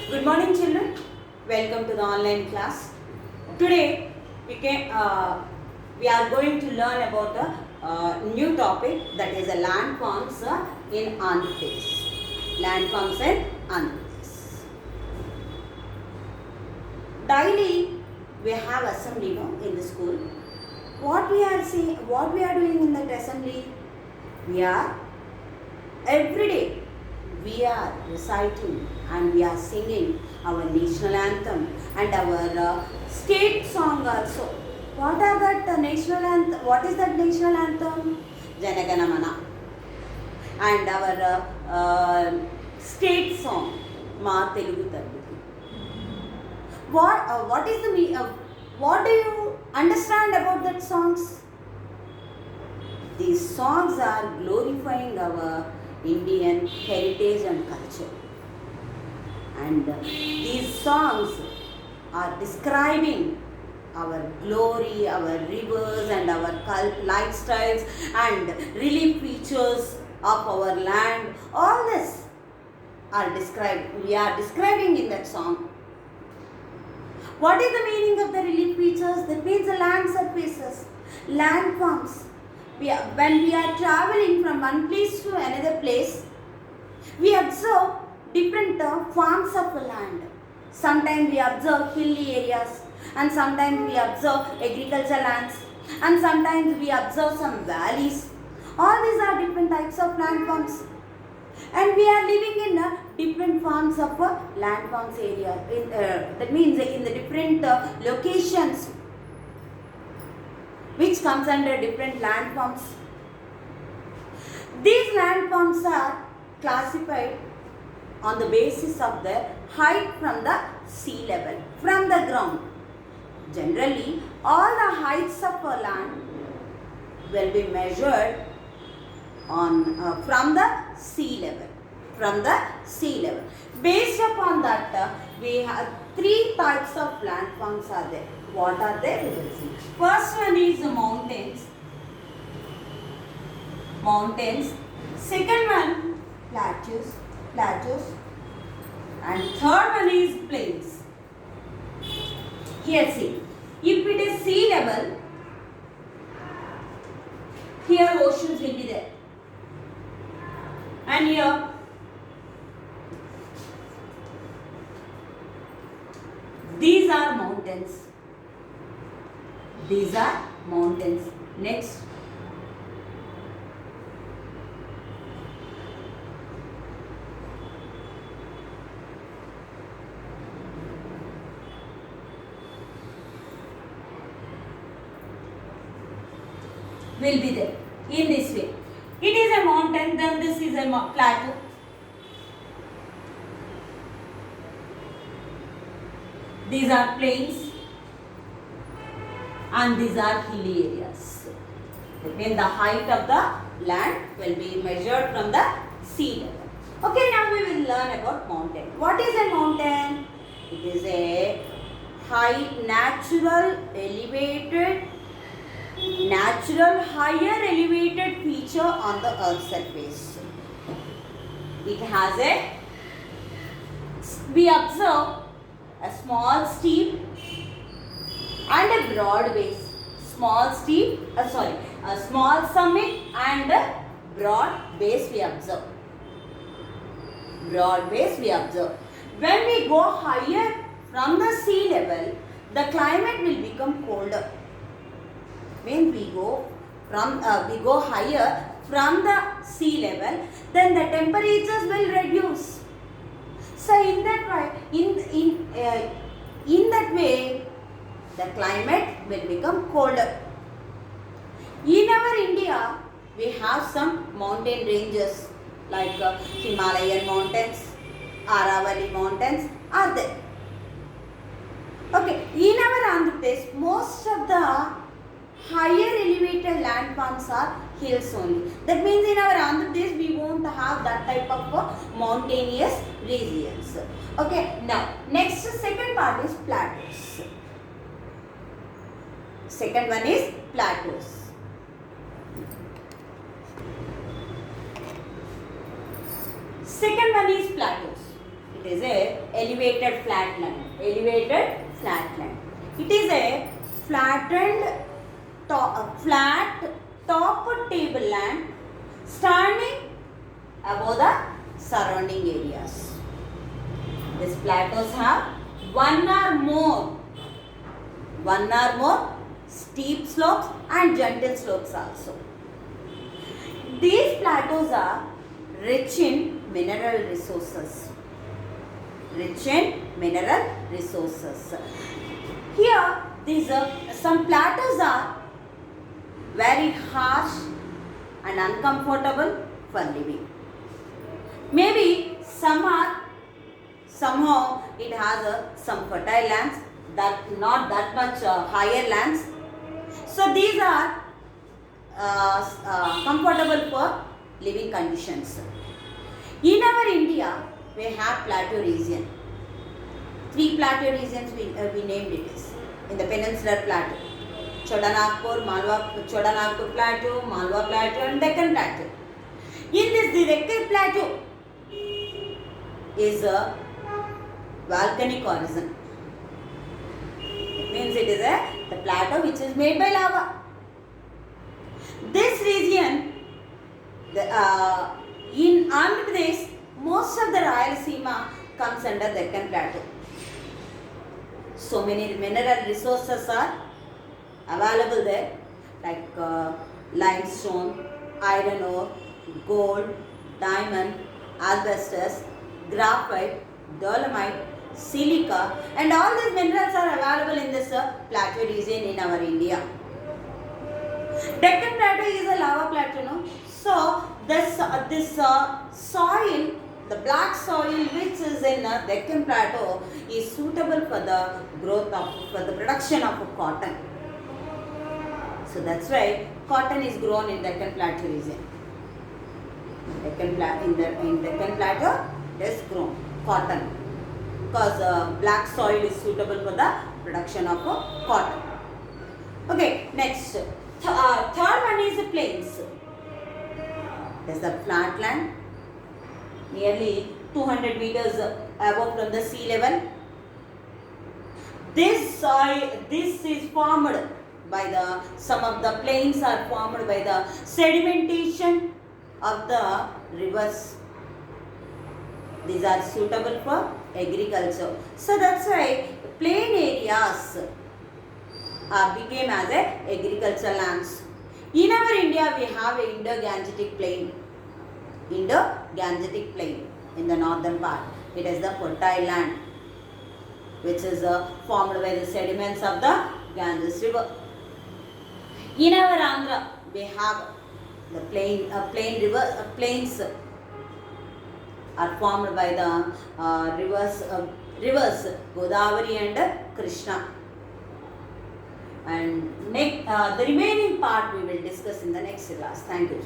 Good morning, children. Welcome to the online class. Today we are going to learn about a new topic, that is a landforms in Andhra Pradesh. Landforms in Andhra Pradesh. Daily we have assembly, in the school. What we are doing in that assembly? We are every day we are reciting and we are singing our national anthem and our state song also. What are that national anthem? What is that national anthem? Janagana Mana. And our state song, Ma Telugu Talluki. What is the what do you understand about that songs? These songs are glorifying our Indian heritage and culture. And these songs are describing our glory, our rivers and our lifestyles and relief features of our land. All this are described. We are describing in that song. What is the meaning of the relief features? That means the land surfaces, landforms. When we are traveling from one place to another place, we observe different forms of land. Sometimes we observe hilly areas, and sometimes we observe agricultural lands, and sometimes we observe some valleys. All these are different types of landforms, and we are living in different forms of landforms area. That means in the different locations, which comes under different landforms. These landforms are classified on the basis of their height from the sea level, from the ground. Generally, all the heights of a land will be measured on from the sea level. From the sea level. Based upon that, we have three types of landforms are there. What are they? We will see. First one is the mountains. Mountains. Second one, plateaus. And third one is plains. Here see, if it is sea level, here oceans will be there. And here these are mountains. These are mountains. Next. Will be there in this way. It is a mountain, then this is a plateau. These are plains and these are hilly areas. Then the height of the land will be measured from the sea level. Okay, now we will learn about mountain. What is a mountain? It is a high, higher elevated feature on the earth's surface. It has we observe a small steep and a broad base. A small summit and a broad base we observe. When we go higher from the sea level, the climate will become colder. When we go higher from the sea level, then the temperatures will reduce. So in that way, the climate will become colder. In our India, we have some mountain ranges like Himalayan mountains, Aravalli mountains are there. Okay, in our Andhra Pradesh, most of the higher elevated landforms are hills only. That means in our Andhra Pradesh we won't have that type of mountainous regions. Okay, now next second part is plateaus. Second one is plateaus. Second one is plateaus. It is a elevated flatland. Elevated flatland. It is a flattened flat top tableland standing above the surrounding areas. These plateaus have one or more steep slopes and gentle slopes also. These plateaus are rich in mineral resources. Rich in mineral resources. Here, these some plateaus are very harsh and uncomfortable for living. Maybe somehow it has some fertile lands, that not that much higher lands. So these are comfortable for living conditions. In our India, we have plateau region. 3 plateau regions we named it as in the peninsular plateau. Chotanagpur Plateau, Malwa Plateau and Deccan Plateau. In this, the Deccan Plateau is a volcanic origin. It means it is the plateau which is made by lava. This region, in Andhra Pradesh, most of the Rayalaseema comes under Deccan Plateau. So many mineral resources are available there, like limestone, iron ore, gold, diamond, asbestos, graphite, dolomite, silica, and all these minerals are available in this plateau region in our India. Deccan Plateau is a lava plateau, no? So this soil, the black soil which is in Deccan Plateau, is suitable for the for the production of cotton. So that's why cotton is grown in Deccan Plateau region. In Deccan Plateau, it is grown cotton because black soil is suitable for the production of cotton. Okay, next. Third one is the plains. There's the flat land, nearly 200 meters above from the sea level. This is formed by some of the plains are formed by the sedimentation of the rivers. These are suitable for agriculture. So that's why plain areas became as agricultural lands. In our India, we have a Indo-Gangetic plain. Indo-Gangetic plain in the northern part. It is the fertile land which is formed by the sediments of the Ganges river. In our Andhra, we have the plains are formed by the rivers Godavari and Krishna. And the remaining part we will discuss in the next class. Thank you.